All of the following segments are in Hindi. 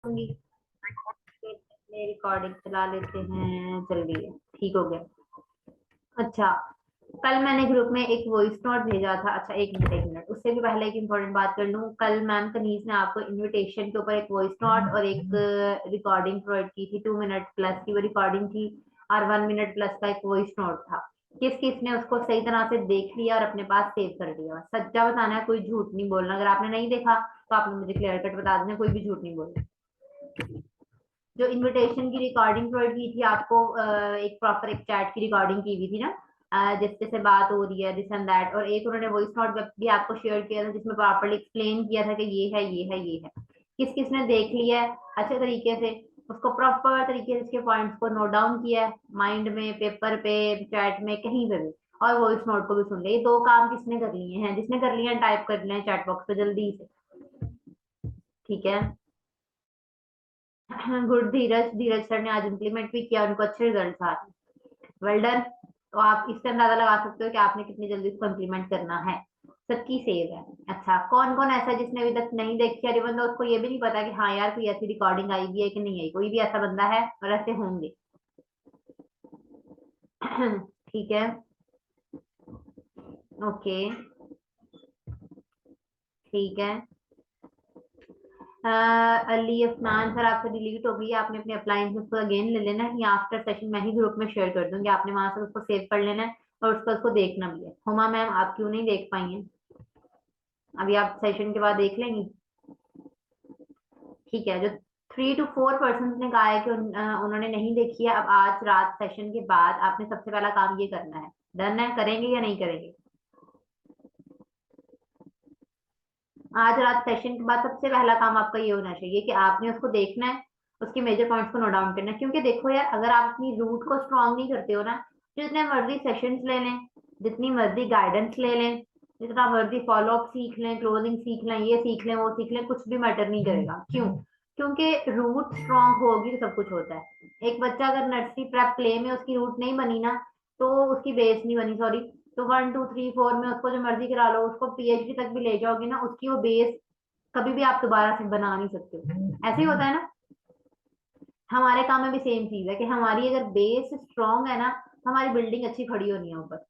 दूंगी। रिकॉर्डिंग चला लेते हैं, चल रही है, ठीक हो गया। अच्छा, कल मैंने ग्रुप में एक वॉइस नोट भेजा था। अच्छा, एक मिनट, उससे भी पहले एक इम्पोर्टेंट बात कर लूँ। कल मैम कनीज ने आपको इनविटेशन के ऊपर एक वॉइस नोट और एक रिकॉर्डिंग प्रोवाइड की थी। 2 मिनट प्लस की वो रिकॉर्डिंग थी और 1 मिनट प्लस का एक वॉइस नोट था। किस किस ने उसको सही तरह से देख लिया और अपने पास सेव कर लिया? सच्चा बताना है, कोई झूठ नहीं बोलना। अगर आपने नहीं देखा तो आपने मुझे क्लियर कट बता देना, कोई भी झूठ नहीं बोलना। जो इनविटेशन की रिकॉर्डिंग प्रोवाइड की थी आपको, एक प्रॉपर एक चैट की रिकॉर्डिंग की हुई थी ना, जिससे से बात हो रही है दिस एंड दैट, और एक उन्होंने वॉइस नोट भी आपको शेयर किया था जिसमें प्रॉपर्ली एक्सप्लेन किया था कि ये है, ये है, ये है। किस किस ने देख लिया है अच्छे तरीके से, उसको प्रॉपर तरीके से इसके पॉइंट्स को नोट डाउन किया है माइंड में, पेपर पे, चैट में, कहीं पे भी, और वॉइस नोट को भी सुन लिया। ये दो काम किसने कर लिए हैं? जिसने कर लिए हैं टाइप कर लें चैट बॉक्स पे जल्दी से, ठीक है। गुड धीरज, धीरज सर ने आज इम्प्लीमेंट भी किया, उनको अच्छे रिजल्ट आ रहे। Well done. तो आप इससे अंदाजा लगा सकते हो कि आपने कितनी जल्दी इसको इम्प्लीमेंट करना है। सबकी सेव है। अच्छा, कौन कौन ऐसा है जिसने अभी तक नहीं देखी है? बंदा उसको ये भी नहीं पता कि हाँ यार कोई ऐसी रिकॉर्डिंग आई भी है कि नहीं आई? कोई भी ऐसा बंदा है? और ऐसे होंगे। ठीक है, ओके, ठीक है। अली अफनान सर, आपसे डिलीट हो गई है, आपने अपने अप्लायंस उसको अगेन ले लेना है, या आफ्टर सेशन मैं ही ग्रुप में शेयर कर दूंगी, आपने वहां से उसको सेव कर लेना है और उसको देखना भी है। हुमा मैम, आप क्यों नहीं देख पाई हैं? अभी आप सेशन के बाद देख लेंगी, ठीक है। जो 3 to 4 पर्सन ने कहा है कि उन्होंने नहीं देखी है, अब आज रात सेशन के बाद आपने सबसे पहला काम ये करना है। डन है? करेंगे या नहीं करेंगे? आज रात सेशन के बाद सबसे पहला काम आपका ये होना चाहिए कि आपने उसको देखना है, उसके मेजर पॉइंट्स को नोट डाउन करना है। क्योंकि देखो यार, अगर आप अपनी रूट को स्ट्रांग नहीं करते हो ना, तो जितने मर्जी सेशंस ले लें, जितनी मर्जी गाइडेंस ले लें, जितना मर्जी फॉलो अप सीख लें, क्लोजिंग सीख लें, ये सीख लें, वो सीख लें, कुछ भी मैटर नहीं करेगा। क्यों? क्योंकि रूट स्ट्रांग होगी तो सब कुछ होता है। एक बच्चा अगर नर्सरी प्रेप प्ले में उसकी रूट नहीं बनी ना, तो उसकी बेस नहीं बनी, सॉरी, तो 1 2 3 4 में उसको जो मर्जी करा लो, उसको पीएचडी तक भी ले जाओगे ना, उसकी वो बेस कभी भी आप दोबारा से बना नहीं सकते हो। ऐसे ही होता है ना। हमारे काम में भी सेम चीज है कि हमारी अगर बेस स्ट्रांग है ना, तो हमारी बिल्डिंग अच्छी खड़ी होनी है ऊपर।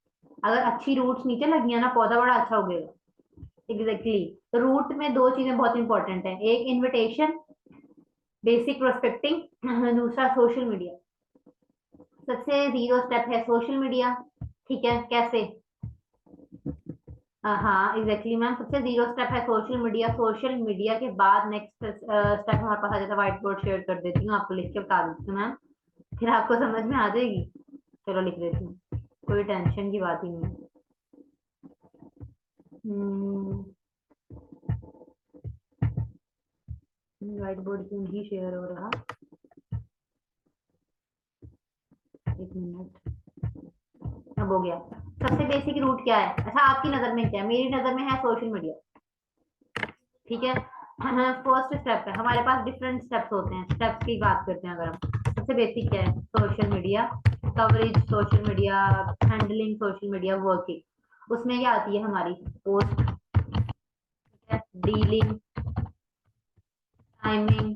अगर अच्छी रूट्स नीचे लगी है ना, पौधा बड़ा अच्छा उगेगा। एग्जैक्टली तो रूट में दो चीजें बहुत इंपॉर्टेंट है, एक इन्विटेशन, बेसिक प्रोस्पेक्टिंग, दूसरा सोशल मीडिया। सबसे जीरो स्टेप है सोशल मीडिया, ठीक है। कैसे? हाँ एग्जैक्टली मैम, सबसे जीरो स्टेप है सोशल मीडिया। सोशल मीडिया के बाद नेक्स्ट स्टेप हमारे पास आ जाता है, व्हाइट बोर्ड शेयर कर देती हूँ, आपको लिख के बता देती हूँ मैम, फिर आपको समझ में आ जाएगी। चलो लिख देती हूँ, कोई टेंशन की बात ही नहीं है। व्हाइट बोर्ड क्यों ही शेयर हो रहा? एक मिनट, अब हो गया। सबसे बेसिक रूट क्या है? अच्छा, आपकी नजर में क्या है? मेरी नजर में है सोशल मीडिया, ठीक है। फर्स्ट स्टेप है, हमारे पास डिफरेंट स्टेप्स होते हैं, स्टेप्स की बात करते हैं अगर हम। सबसे बेसिक क्या है? Social media coverage, social media handling, social media working. उसमें क्या आती है हमारी? पोस्ट, डीलिंग, टाइमिंग,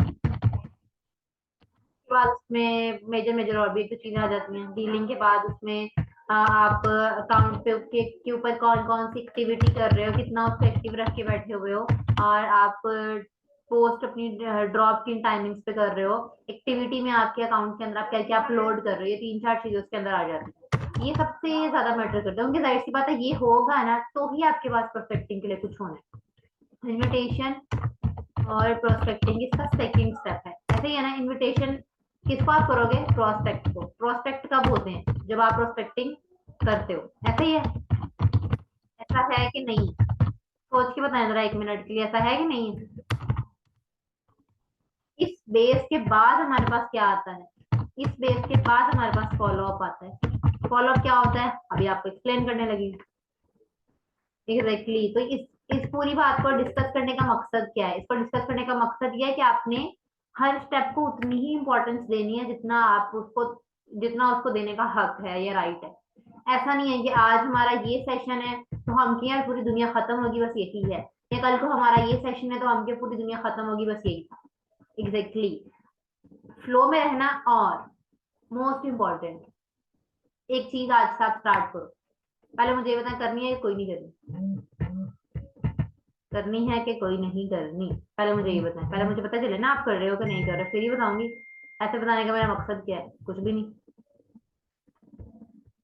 के बाद उसमें मेजर मेजर और भी तो चीजें आ जाती हैं। डीलिंग के बाद उसमें आप अकाउंट पे के ऊपर कौन कौन सी एक्टिविटी कर रहे हो, कितना उसको एक्टिव रख के बैठे हुए हो, और आप पोस्ट अपनी ड्रॉप किन टाइमिंग्स पे कर रहे हो, एक्टिविटी में आपके अकाउंट के अंदर आप क्या क्या अपलोड कर रहे हो, ये 3 4 चीजें उसके अंदर आ जाती है। ये सबसे ज्यादा मैटर करता है, उनकी जाहिर सी बात है ये होगा ना तो ही आपके पास प्रोस्पेक्टिंग के लिए कुछ होना है। इन्विटेशन और प्रोस्पेक्टिंग इसका सेकंड स्टेप है। ऐसे ही है ना, इनविटेशन किसको आप करोगे? प्रोस्पेक्ट को। प्रोस्पेक्ट कब होते हैं? जब आप प्रोस्पेक्टिंग करते हो। ऐसे ही है, ऐसा है कि नहीं? सोच के बताएं जरा 1 मिनट के लिए, ऐसा है कि नहीं है? इस बेस के बाद हमारे पास क्या आता है? इस बेस के बाद हमारे पास फॉलो अप आता है। फॉलो अप क्या होता है अभी आपको एक्सप्लेन करने लगी। एग्जैक्टली तो इस पूरी बात को डिस्कस करने का मकसद क्या है? इसको डिस्कस करने का मकसद यह है कि आपने हर स्टेप को उतनी ही इंपॉर्टेंस देनी है जितना उसको देने का हक है या राइट है। ऐसा नहीं है कि आज हमारा ये सेशन है तो हम क्या यार पूरी दुनिया खत्म होगी बस यही है, या कल को हमारा ये सेशन है तो हम क्या पूरी दुनिया खत्म होगी बस यही था। एग्जैक्टली फ्लो में रहना। और मोस्ट इम्पॉर्टेंट एक चीज आज से आप स्टार्ट करो। पहले मुझे ये बताएं, करनी है कि कोई नहीं करनी? करनी है कि कोई नहीं करनी? पहले मुझे ये बताएं, पहले मुझे पता चले ना आप कर रहे हो कि नहीं कर रहे, फिर ही बताऊंगी। ऐसे बताने का मेरा मकसद क्या है? कुछ भी नहीं।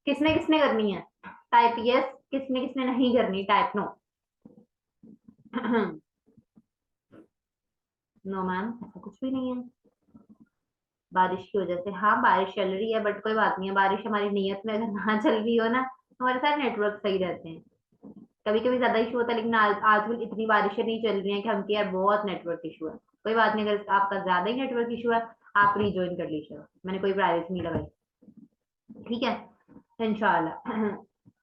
किसने किसने करनी है टाइप यस, किसने किसने नहीं करनी टाइप नो। नो मैम, ऐसा कुछ भी नहीं है। बारिश की वजह से, हाँ बारिश चल रही है बट कोई बात नहीं है, बारिश हमारी नियत में अगर ना चल रही हो ना, हमारे सारे नेटवर्क सही रहते हैं। कभी कभी ज्यादा इशू होता है, लेकिन आजकल इतनी बारिशें नहीं चल रही हैं कि हम कि यार बहुत नेटवर्क इशू है। कोई बात नहीं, अगर आपका ज्यादा ही नेटवर्क इशू है, आप रिज्वाइन कर लीजिए, मैंने कोई प्राइवेसी नहीं लगाई। ठीक है, इंशाल्लाह।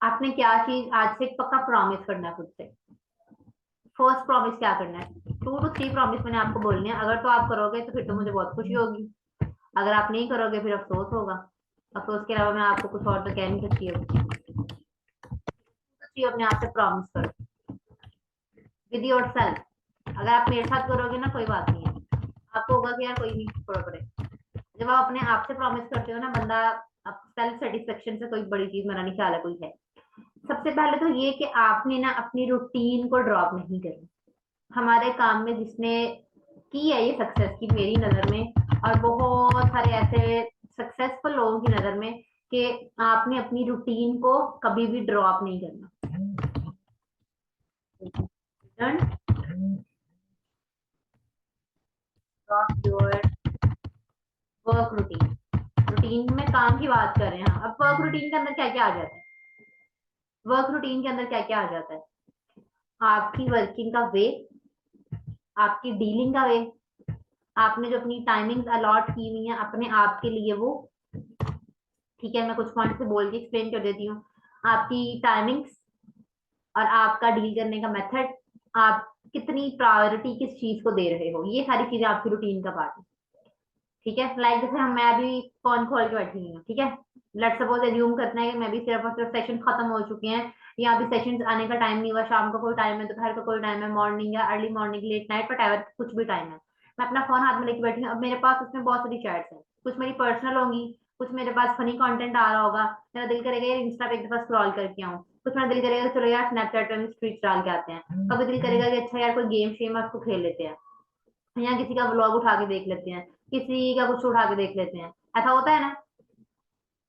आपने क्या चीज आज से पक्का प्रॉमिस करना है खुद से। फर्स्ट प्रॉमिस क्या करना है? 2 to 3 प्रॉमिस मैंने आपको बोलने हैं। अगर तो आप करोगे तो फिर तो मुझे बहुत खुशी होगी, अगर आप नहीं करोगे फिर अफसोस होगा। अफसोस के अलावा मैं आपको कुछ और तो कह नहीं सकती हूँ। अपने आप से प्रॉमिस करो विद योर सेल्फ। अगर आप मेरे साथ करोगे ना, कोई बात नहीं है, आपको होगा कि यार कोई नहीं छोड़ो पड़े। जब आप अपने आप से प्रॉमिस करते हो ना, बंदा सेल्फ सेटिस्फेक्शन से कोई बड़ी चीज मेरा नहीं ख्याल है कोई है। सबसे पहले तो ये कि आपने ना अपनी रूटीन को ड्रॉप नहीं करना। हमारे काम में जिसने की है ये सक्सेस की मेरी नजर में, और बहुत सारे ऐसे सक्सेसफुल लोगों की नजर में, कि आपने अपनी रूटीन को कभी भी ड्रॉप नहीं करना। Drop your work routine. Routine में काम की बात कर रहे हैं। अब वर्क रूटीन के अंदर क्या क्या आ जाता है? वर्क रूटीन के अंदर क्या क्या आ जाता है? आपकी वर्किंग का वे, आपकी डीलिंग का वे, आपने जो अपनी टाइमिंग अलॉट की हुई है अपने आप के लिए वो। ठीक है, मैं कुछ पॉइंट से बोल के एक्सप्लेन कर देती हूँ। आपकी टाइमिंग्स और आपका डील करने का मेथड, आप कितनी प्रायोरिटी किस चीज को दे रहे हो, ये सारी चीजें आपकी रूटीन का पार्ट है। ठीक है, लाइक जैसे हम मैं अभी फोन खोल के बैठी हुई हूँ, ठीक है, लेट्स सपोज एज्यूम करते हैं कि मैं भी सिर्फ और सिर्फ सेशन खत्म हो चुके हैं, या अभी सेशन आने का टाइम नहीं हुआ, शाम का कोई टाइम है, दोपहर का कोई टाइम है, मॉर्निंग या early morning, late night, whatever कुछ भी टाइम है। मैं अपना फोन हाथ में लेके बैठी हूँ, अब मेरे पास उसमें बहुत सारी चैट्स हैं, कुछ मेरी पर्सनल होंगी, कुछ मेरे पास फनी कंटेंट आ रहा होगा, मेरा दिल करेगा यार इंस्टा पे एक दफा स्क्रॉल करके आऊँ, कुछ मेरा दिल करेगा चलो यार स्नैपचैट पे स्ट्रीट डाल के आते हैं, कभी दिल करेगा कि अच्छा यार कोई गेम शेम है उसको खेल लेते हैं, या किसी का व्लॉग उठा के देख लेते हैं, किसी का कुछ उठा के देख लेते हैं, ऐसा होता है ना।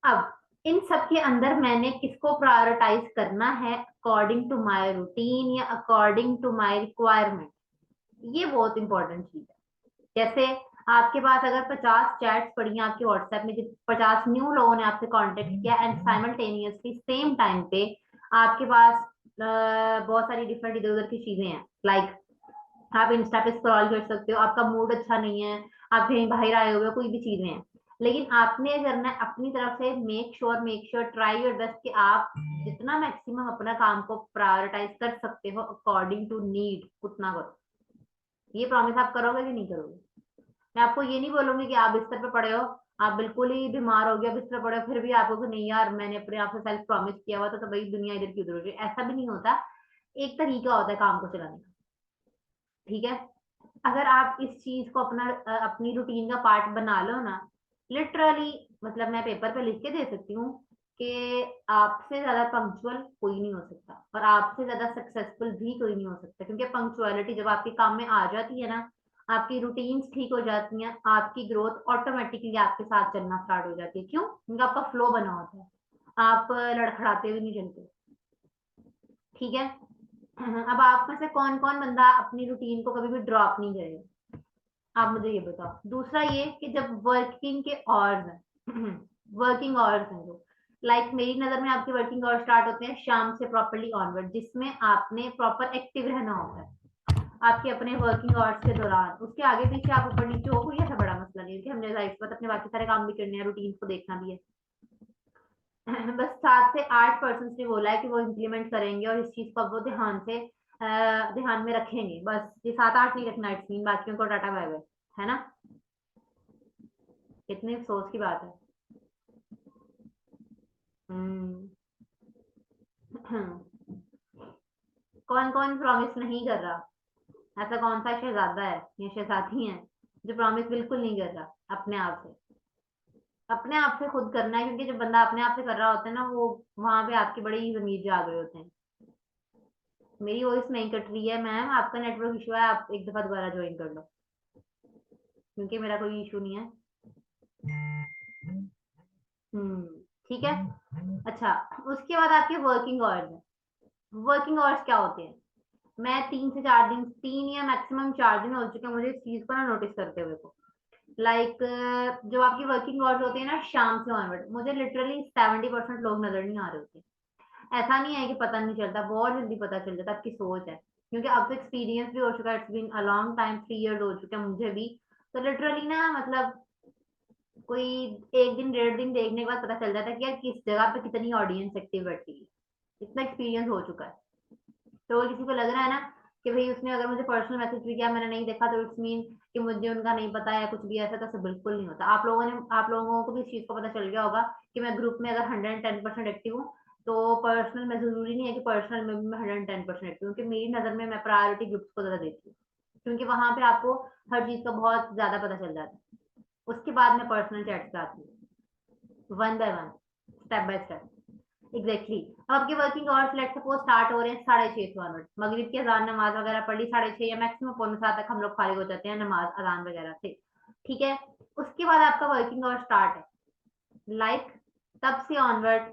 अब इन सब के अंदर मैंने किसको प्रायोरिटाइज करना है अकॉर्डिंग टू माय रूटीन या अकॉर्डिंग टू माय रिक्वायरमेंट, ये बहुत इंपॉर्टेंट चीज है। जैसे आपके पास अगर 50 चैट्स पड़ी हैं आपके व्हाट्सएप में, 50 न्यू लोगों ने आपसे कांटेक्ट किया, एंड साइमल्टेनियसली सेम टाइम पे आपके पास बहुत सारी डिफरेंट इधर उधर की चीजें हैं, लाइक आप इंस्टा पे स्क्रॉल कर सकते हो, आपका मूड अच्छा नहीं है, आप कहीं बाहर आए हुए हो, कोई भी चीजें हैं, लेकिन आपने करना है अपनी तरफ से make sure try your best कि आप जितना मैक्सिमम अपना काम को प्रायोरिटाइज कर सकते हो अकॉर्डिंग टू नीड उतना करो। ये प्रॉमिस आप करोगे कि नहीं करोगे? मैं आपको ये नहीं बोलूंगी कि आप बिस्तर पे पड़े हो, आप बिल्कुल ही बीमार हो गया बिस्तर पड़े हो, फिर भी आपको कि नहीं यार मैंने अपने आप से सेल्फ प्रॉमिस किया हुआ था तो भाई दुनिया इधर की उधर हो रही है, ऐसा भी नहीं होता। एक तरीका होता है काम को चलाने का। ठीक है, अगर आप इस चीज को अपनी रूटीन का पार्ट बना लो ना, लिटरली, मतलब मैं पेपर पे लिख के दे सकती हूँ कि आपसे ज्यादा पंक्चुअल कोई नहीं हो सकता, और आपसे ज्यादा सक्सेसफुल भी कोई नहीं हो सकता, क्योंकि पंक्चुअलिटी जब आपके काम में आ जाती है ना, आपकी रूटीन्स ठीक हो जाती हैं, आपकी ग्रोथ ऑटोमेटिकली आपके साथ चलना स्टार्ट हो जाती है। क्यों? क्योंकि आपका फ्लो बना होता है, आप लड़खड़ाते हुए नहीं चलते। ठीक है, अब आप में से कौन कौन बंदा अपनी रूटीन को कभी भी ड्रॉप नहीं करेगा? आप मुझे ये बताओ। दूसरा ये कि जब वर्किंग के आवर्स हैं, वर्किंग आवर्स हैं जो, लाइक मेरी नजर में आपके वर्किंग आवर्स स्टार्ट होते हैं शाम से प्रॉपरली ऑनवर्ड, जिसमें आपने प्रॉपर एक्टिव रहना होता है आपके अपने वर्किंग आवर्स के दौरान। उसके आगे पीछे आप ऊपर नीचे हो, कोई ऐसा बड़ा मसला नहीं है कि हमने लाइफ में अपने बाकी सारे काम भी करने हैं, रूटीन को देखना भी है। बस 7 से 8% ने बोला है कि वो इम्प्लीमेंट करेंगे और इस चीज को अब वो ध्यान से ध्यान में रखेंगे, बस ये 7 8 नहीं रखना, इट्स मीन बाकियों को टाटा बाय बाय, है ना। कितनी अफसोस की बात है। हम्म। कौन कौन प्रॉमिस नहीं कर रहा? ऐसा कौन सा शहजादा है या शहजादी है जो प्रॉमिस बिल्कुल नहीं कर रहा अपने आप से। अपने आप से खुद करना है, क्योंकि जब बंदा अपने आप से कर रहा होता है ना, वो वहां पे आपकी बड़ी ही जमीर जा गए होते हैं। मेरी वॉइस नहीं कट रही है मैम, आपका नेटवर्क इशू है, आप एक दफा दोबारा ज्वाइन कर लो, क्योंकि मेरा कोई इशू नहीं है। ठीक है। अच्छा, उसके बाद आपके वर्किंग आवर्स है। वर्किंग आवर्स क्या होते हैं? मैं 3 से 4 दिन, 3 या मैक्सिमम 4 दिन हो चुके हैं मुझे इस चीज को ना नोटिस करते हुए को। लाइक जो आपकी वर्किंग आवर्स होती है ना शाम से ऑनवर्ड, मुझे लिटरली 70% लोग नजर नहीं आ रहे होते। ऐसा नहीं है कि पता नहीं चलता, बहुत जल्दी पता चल जाता, आपकी सोच है। क्योंकि अब तो एक्सपीरियंस भी हो चुका है, it's been a long time, 3 years हो चुके हैं मुझे भी। तो लिटरली ना मतलब कोई 1 दिन 1.5 दिन देखने के बाद पता चल जाता है कि यार किस जगह पे कितनी ऑडियंस एक्टिव बैठी है। इतना एक्सपीरियंस हो चुका है। तो किसी को लग रहा है ना कि भाई उसने अगर मुझे पर्सनल मैसेज भी किया मैंने नहीं देखा, तो इट्स मीन कि मुझे उनका नहीं पता या कुछ भी ऐसा, तो ऐसा बिल्कुल नहीं होता। आप लोगों को भी इस चीज को पता चल गया होगा कि मैं ग्रुप में अगर 110% एक्टिव हूँ, तो पर्सनल में जरूरी नहीं है कि पर्सनल में भी मैं 110% एक्टिव हूँ, क्योंकि मेरी नजर में मैं प्रायोरिटी ग्रुप्स को ज्यादा देती हूँ, क्योंकि वहां पे आपको हर चीज का बहुत ज्यादा पता चल जाता है। उसके बाद मैं पर्सनल चैट पे आती हूँ, one by one, step by step. Exactly. अब आपके working hours let suppose start हो रहे हैं 6:30 से ऑनवर्ड, मगरिब की अजान नमाज वगैरह पढ़ ली 6:30 या मैक्सिमम पौने 7 तक हम लोग फारिग हो जाते हैं नमाज अजान वगैरह से। ठीक है। उसके बाद आपका वर्किंग आवर स्टार्ट है, लाइक तब से ऑनवर्ड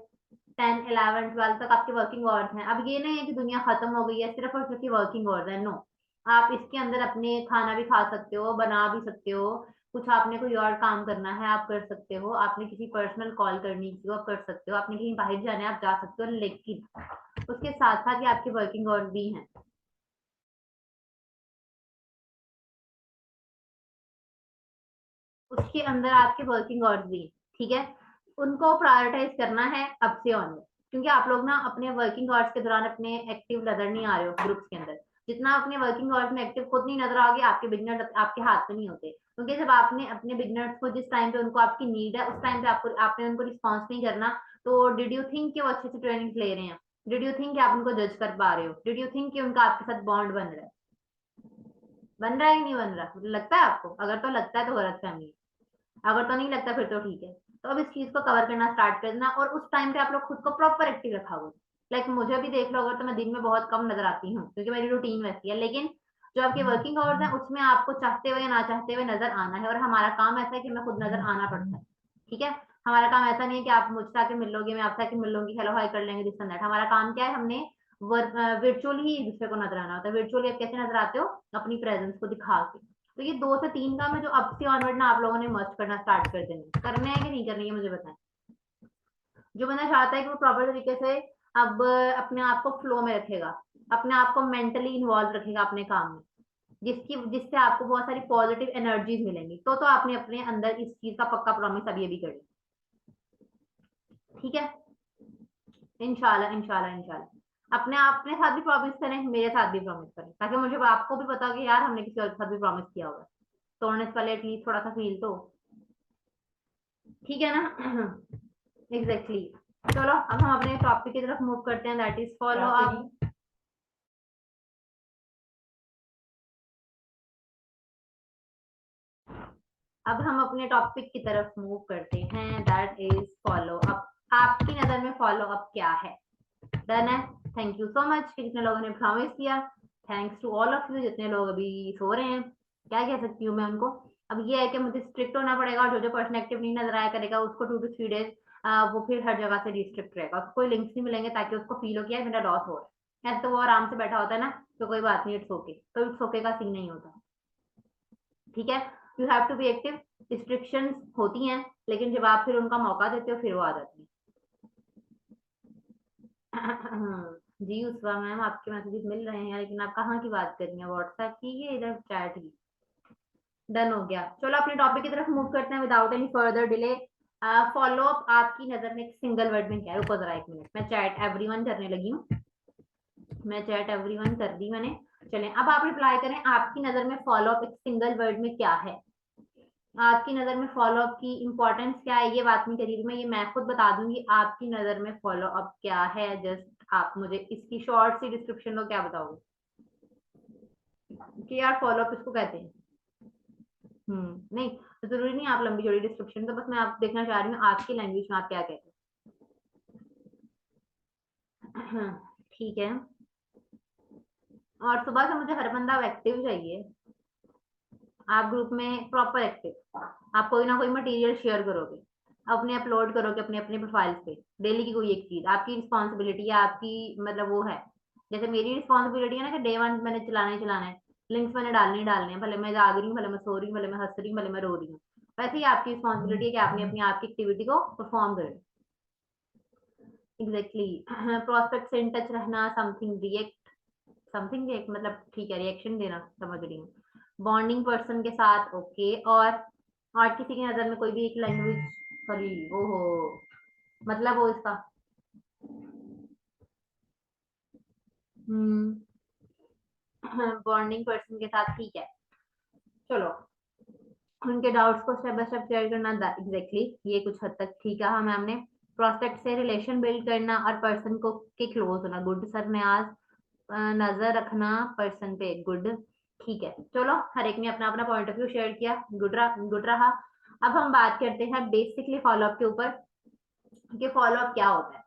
10, 11, 12 तक आपके वर्किंग आवर्स हैं। अब ये नहीं है कि दुनिया खत्म हो गई है सिर्फ और सिर्फ वर्किंग आवर्स है, नो। आप इसके अंदर अपने खाना भी खा सकते हो, बना भी सकते हो, कुछ आपने कोई और काम करना है आप कर सकते हो, आपने किसी पर्सनल कॉल करनी की आप कर सकते हो, आपने कहीं बाहर जाना है आप जा सकते हो, लेकिन उसके साथ साथ ये आपके वर्किंग आवर्स भी हैं। उसके अंदर आपके वर्किंग आवर्स भी हैं, ठीक है। उनको प्रायोरिटाइज करना है अब से ऑनवर्ड, क्योंकि आप लोग ना अपने वर्किंग आवर्स के दौरान अपने एक्टिव नजर नहीं आ रहे हो ग्रुप्स के अंदर। जितना अपने वर्किंग आवर्स में एक्टिव खुद नहीं नजर आओगे, आपके बिगनर्स आपके हाथ में नहीं होते, क्योंकि जब आपने अपने बिगनर्स को जिस टाइम पे उनको आपकी नीड है उस टाइम पे आपको आपने उनको रिस्पॉन्स नहीं करना, तो डिड यू थिंक कि वो अच्छे से ट्रेनिंग ले रहे हैं? डिड यू थिंक कि आप उनको जज कर पा रहे हो? डिड यू थिंक कि उनका आपके साथ बॉन्ड बन रहा है? बन रहा है कि नहीं बन रहा? लगता है आपको? अगर तो लगता है तो गलत फहमी है, अगर तो नहीं लगता फिर तो ठीक है। तो अब इस चीज को कवर करना स्टार्ट करना, और उस टाइम पे आप लोग खुद को प्रॉपर एक्टिव रखा हो। लाइक मुझे भी देख लो, अगर तो मैं दिन में बहुत कम नजर आती हूँ क्योंकि मेरी रूटीन वैसी है, लेकिन जो आपके वर्किंग आवर्स हैं उसमें आपको चाहते हुए या ना चाहते हुए नजर आना है, और हमारा काम ऐसा है कि हमें खुद नजर आना पड़ता है। ठीक है। हमारा काम ऐसा नहीं है कि आप मुझसे आके मिल लोगे, मैं आपसे आके मिल लूंगी, हेलो हाई कर लेंगे, दिस एंड दैट। हमारा काम क्या है, हमने वर्चुअली ही एक दूसरे को नजर आना होता है। वर्चुअली आप कैसे नजर आते हो? अपनी प्रेजेंस को दिखा के। तो ये 2 से 3 काम है जो अब से ऑनवर्ड ना आप लोगों ने मस्ट करना स्टार्ट कर देने, करने हैं कि नहीं करने, ये मुझे बताएं। जो बंदा चाहता है कि वो प्रॉपर तरीके से अब अपने आप को फ्लो में रखेगा, अपने आप को मेंटली इन्वॉल्व रखेगा अपने काम में, जिससे आपको बहुत सारी पॉजिटिव एनर्जीज मिलेंगी, तो आपने अपने अंदर इस चीज का पक्का प्रॉमिस अभी अभी कर लिया। ठीक है। इंशाल्लाह इंशाल्लाह इंशाल्लाह अपने अपने साथ भी प्रॉमिस करें, मेरे साथ भी प्रॉमिस करें, ताकि मुझे आपको भी पता हो कि यार हमने किसी और के साथ भी प्रॉमिस किया होगा, तोड़ने से पहले एटलीस्ट थोड़ा सा फील तो। ठीक है ना? Exactly exactly. चलो अब हम अपने टॉपिक की तरफ मूव करते हैं, दैट इज फॉलो अप। अब हम अपने टॉपिक की तरफ मूव करते हैं, दैट इज फॉलो अप। आपकी नजर में फॉलो अप क्या है? डन है। थैंक यू सो मच कि जितने लोगों ने प्रॉमिस किया। Thanks to all of you जितने लोग अभी सो रहे हैं। क्या कह सकती हूँ मैं उनको? अब ये है कि मुझे स्ट्रिक्ट होना पड़ेगा, और जो जो पर्सन एक्टिव नहीं नजर आया करेगा उसको 2 to 3 डेज वो फिर हर जगह से रिस्ट्रिक्ट रहेगा, उसको कोई लिंक्स नहीं मिलेंगे, ताकि उसको फील हो कि मेरा लॉस हो रहा है। ऐसे तो वो आराम से बैठा होता है ना, तो कोई बात नहीं, इट्स ओके। तो इट्स ओके का सीन नहीं होता। ठीक है। You have to be active. Restrictions होती हैं, लेकिन जब आप फिर उनका मौका देते हो फिर वो आ जाती है। जी उसवा मैम, आपके मैसेजेस मिल रहे हैं, लेकिन आप कहाँ की बात कर रही हैं, व्हाट्सएप की या इधर चैट की? डन हो गया। चलो अपने टॉपिक की तरफ मूव करते हैं without any further delay. Follow up आपकी नजर में एक सिंगल वर्ड में क्या है? रुको जरा 1 मिनट, मैं चैट एवरीवन करने लगी हूँ। मैं चैट एवरीवन कर दी मैंने। चलें अब आप रिप्लाई करें, आपकी नजर में फॉलो अप एक सिंगल वर्ड में क्या है? आपकी नजर में फॉलो अप की इंपॉर्टेंस क्या है? ये बात नहीं करी रही मैं, ये मैं खुद बता दूंगी। आपकी नजर में फॉलो अप क्या है? जस्ट आप मुझे इसकी शॉर्ट सी डिस्क्रिप्शन दो, क्या बताओगे कि यार फॉलो अप इसको कहते हैं? नहीं तो जरूरी नहीं आप लंबी चौड़ी डिस्क्रिप्शन, तो बस मैं आप देखना चाह रही हूँ आपकी लैंग्वेज में आप क्या कहते हैं। ठीक है। और सुबह से मुझे हर बंदा एक्टिव चाहिए। आप ग्रुप में प्रॉपर एक्टिव, आप कोई ना कोई मटेरियल शेयर करोगे, अपने अपलोड करोगे अपने अपने प्रोफाइल्स पे, डेली की कोई एक चीज आपकी रिस्पॉन्सिबिलिटी है, आपकी मतलब वो है। जैसे मेरी रिस्पॉन्सिबिलिटी है ना कि डे वन मैंने चलाना ही चलाना है, लिंक्स मैंने डालने ही डालने हैं, भले मैं जाग रही हूँ, भले मैं सो रही हूँ, भले मैं हंस रही हूँ, भले मैं रो रही हूँ। वैसे ही आपकी रिस्पॉन्सिबिलिटी है कि आपने अपनी आपकी एक्टिविटी को परफॉर्म करें। एग्जैक्टली। प्रोस्पेक्ट से इन टच रहना, समथिंग रिएक्ट मतलब ठीक है, रिएक्शन देना, समझ रही हूँ। बॉन्डिंग पर्सन के साथ, ओके। और किसी की नजर में कोई भी एक लैंग्वेज, सॉरी, ओहो, मतलब वो इसका बॉन्डिंग पर्सन के साथ, ठीक है। चलो, उनके डाउट्स को स्टेप बाय स्टेप क्लियर करना, एग्जैक्टली ये कुछ हद तक ठीक है। हमें हमने प्रोस्पेक्ट से रिलेशन बिल्ड करना और पर्सन को के क्लोज होना, गुड सर ने आज नजर रखना पर्सन पे, गुड। ठीक है, चलो हर एक ने अपना अपना पॉइंट ऑफ व्यू शेयर किया, गुड रहा। अब हम बात करते हैं बेसिकली फॉलोअप के ऊपर कि फॉलोअप क्या होता है।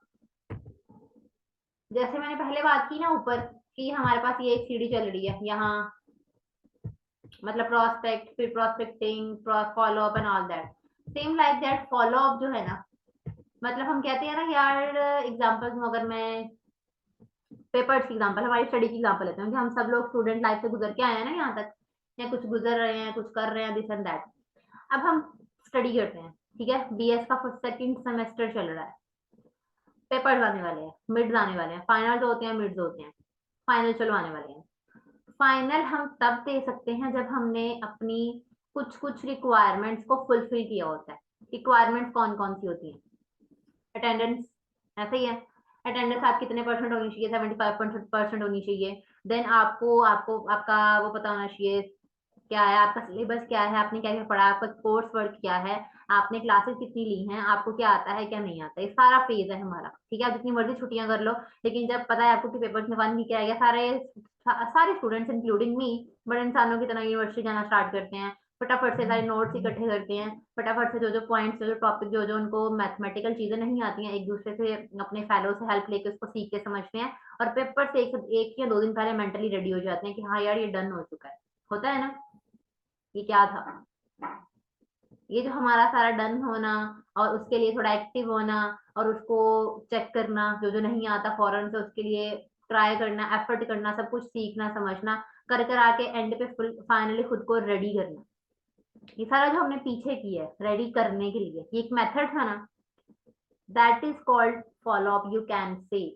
जैसे मैंने पहले बात की ना ऊपर कि हमारे पास ये एक सीढ़ी चल रही है यहाँ, मतलब प्रोस्पेक्ट, फिर prospecting, follow up and all that. Same like that follow up जो है ना, मतलब हम कहते हैं ना यार, एग्जांपल्स में अगर मैं पेपर्स की एग्जांपल, हमारी स्टडी की एग्जांपल लेते हैं कि हम सब लोग स्टूडेंट लाइफ से गुजर के आए हैं ना यहाँ तक, या कुछ गुजर रहे हैं, कुछ कर रहे हैं, दिस एंड दैट। अब हम स्टडी करते हैं, ठीक है, बीएस का सेकंड सेमेस्टर चल रहा है, पेपर्स आने वाले हैं, मिड्स आने वाले हैं, फाइनल होते हैं, मिड्स होते हैं, फाइनल चलो आने वाले हैं। फाइनल हम तब दे सकते हैं जब हमने अपनी कुछ कुछ रिक्वायरमेंट्स को फुलफिल किया होता है। रिक्वायरमेंट्स कौन कौन सी होती हैं? अटेंडेंस, ऐसा ही है। अटेंडेंस आप कितने परसेंट होनी चाहिए? 75% होनी चाहिए। देन आपको आपको आपका वो पता होना चाहिए क्या है आपका सिलेबस, क्या है, आपने क्या क्या पढ़ा, आपका कोर्स वर्क क्या है, आपने क्लासेस कितनी ली हैं, आपको क्या आता है क्या नहीं आता है, ये सारा फेज है हमारा। ठीक है, आप जितनी मर्जी छुट्टियां कर लो, लेकिन जब पता है आपको कि पेपर्स में 1 वीक आएगा, सारे स्टूडेंट्स इंक्लूडिंग मी बड़े इंसानों की तरह यूनिवर्सिटी जाना स्टार्ट करते हैं, फटाफट से सारे नोट्स इकट्ठे करते हैं, फटाफट से जो जो पॉइंट्स, जो जो टॉपिक, जो जो उनको मैथमेटिकल चीजें नहीं आती हैं, एक दूसरे से अपने फेलो से हेल्प लेके उसको सीख के समझते हैं, और पेपर से एक या 2 दिन पहले मेंटली रेडी हो जाते हैं कि हाँ यार ये डन हो चुका है। होता है ना? ये क्या था? ये जो हमारा सारा डन होना और उसके लिए थोड़ा एक्टिव होना और उसको चेक करना, जो जो नहीं आता फौरन से उसके लिए ट्राई करना, एफर्ट करना, सब कुछ सीखना समझना, कर कर आके एंड पे फुल फाइनली खुद को रेडी करना, ये सारा जो हमने पीछे किया है रेडी करने के लिए, ये एक मेथड था ना, that is called follow up, you can say.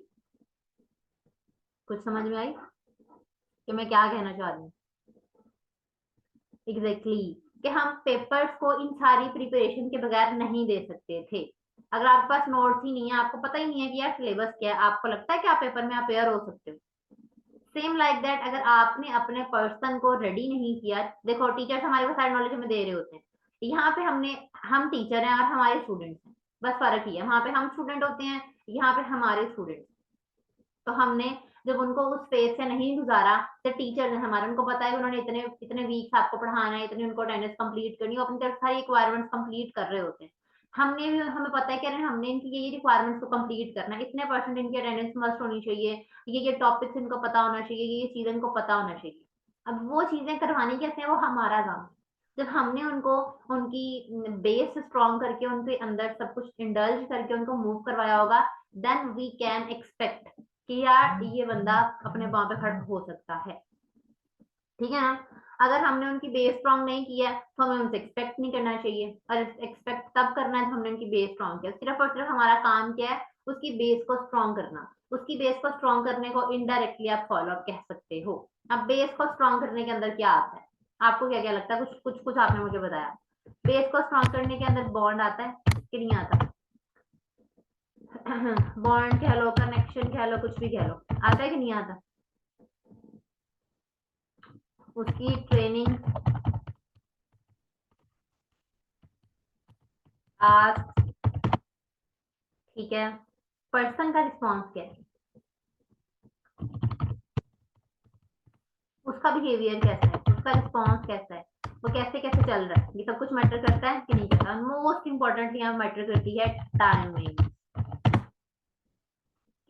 कुछ समझ में आई कि मैं क्या कहना चाह रही हूँ? एग्जैक्टली exactly, कि हम पेपर्स को इन सारी प्रिपरेशन के बगैर नहीं दे सकते थे। अगर आपके पास नोट्स ही नहीं है, आपको पता ही नहीं है कि यार सिलेबस क्या है, आपको लगता है कि आप पेपर में अपेयर हो सकते हो, सेम लाइक दैट अगर आपने अपने पर्सन को रेडी नहीं किया, देखो टीचर्स हमारे को सारी नॉलेज हमें दे रहे होते हैं, यहाँ पे हमने, हम टीचर हैं और हमारे स्टूडेंट्स हैं, बस फर्क ही है, वहां पे हम स्टूडेंट होते हैं, यहाँ पे हमारे स्टूडेंट्स। तो हमने जब उनको उस फेज से नहीं गुजारा, तो टीचर है हमारे, उनको पता है कि उन्होंने इतने इतने वीक्स आपको पढ़ाना है, इतनी उनको अटेंडेंस कंप्लीट करनी है, अपनी तरफ सारी रिक्वायरमेंट्स कंप्लीट कर रहे होते हैं। हमने भी, हमें पता है कि अरे हमने इनकी ये रिक्वायरमेंट्स को कंप्लीट करना है, इतने परसेंट इनकी अटेंडेंस मस्ट होनी चाहिए, ये टॉपिक्स इनको पता होना चाहिए, ये चीजें इनको पता होना चाहिए। अब वो चीजें करवानी कैसे है, वो हमारा काम है। जब हमने उनको उनकी बेस स्ट्रॉन्ग करके उनके अंदर सब कुछ इंडल्ज करके उनको मूव करवाया होगा, देन वी कैन एक्सपेक्ट कि यार ये बंदा अपने पाँव पे खड़ा हो सकता है। ठीक है ना? अगर हमने उनकी बेस स्ट्रॉन्ग नहीं किया तो हमें उनसे एक्सपेक्ट नहीं करना चाहिए, और एक्सपेक्ट तब करना है जब हमने उनकी बेस स्ट्रॉन्ग किया। सिर्फ और सिर्फ हमारा काम क्या है, उसकी बेस को स्ट्रॉन्ग करना। उसकी बेस को स्ट्रॉन्ग करने को इनडायरेक्टली आप फॉलो अप कह सकते हो। अब बेस को स्ट्रॉन्ग करने के अंदर क्या आता है, आपको क्या क्या लगता है? कुछ कुछ कुछ आपने मुझे बताया। बेस को स्ट्रॉन्ग करने के अंदर बॉन्ड आता है कि नहीं आता? बॉन्ड कह लो, कनेक्शन कह लो, कुछ भी कह लो, आता है कि नहीं आता? उसकी ट्रेनिंग, आस्क, ठीक है, पर्सन का रिस्पॉन्स क्या है, उसका बिहेवियर कैसा है, उसका रिस्पॉन्स कैसा है, वो कैसे कैसे चल रहा है, ये सब कुछ मैटर करता है कि नहीं करता। मोस्ट इंपॉर्टेंटली यहाँ मैटर करती है टाइमिंग,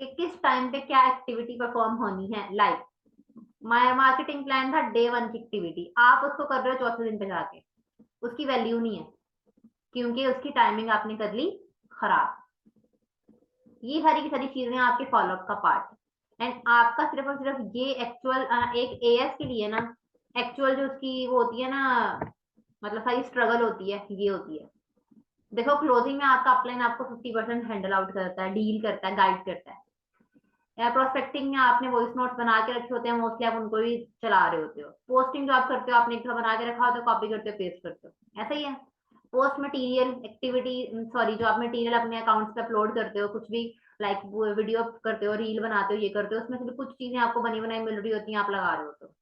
कि किस टाइम पे क्या एक्टिविटी परफॉर्म होनी है। लाइक मार्केटिंग प्लान था डे 1 की एक्टिविटी, आप उसको कर रहे हो चौथे दिन पे जाके, उसकी वैल्यू नहीं है, क्योंकि उसकी टाइमिंग आपने कर ली खराब। ये सारी की सारी चीजें आपके फॉलोअप का पार्ट है। एंड आपका सिर्फ और सिर्फ ये एक्चुअल एक एएस के लिए ना, एक्चुअल जो उसकी वो होती है ना, मतलब सारी स्ट्रगल होती है, ये होती है। देखो क्लोजिंग में आपका अपलाइन आपको 50% हैंडल आउट करता है, डील करता है, गाइड करता है। या प्रोस्पेक्टिंग में आपने वॉइस नोट्स बना के रखे होते हैं, मोस्टली आप उनको ही चला रहे होते हो। पोस्टिंग जो आप करते हो, आपने एक बना के रखा होता है, कॉपी करते हो, पेस्ट करते हो, ऐसा ही है। पोस्ट मटेरियल एक्टिविटी, सॉरी, जो आप मटेरियल अपने अकाउंट्स पे अपलोड करते हो, कुछ भी लाइक वीडियो करते हो, रील बनाते हो, ये करते हो, उसमें से भी कुछ चीजें आपको बनी बनाई मिल रही होती हैं, आप लगा रहे होते हो।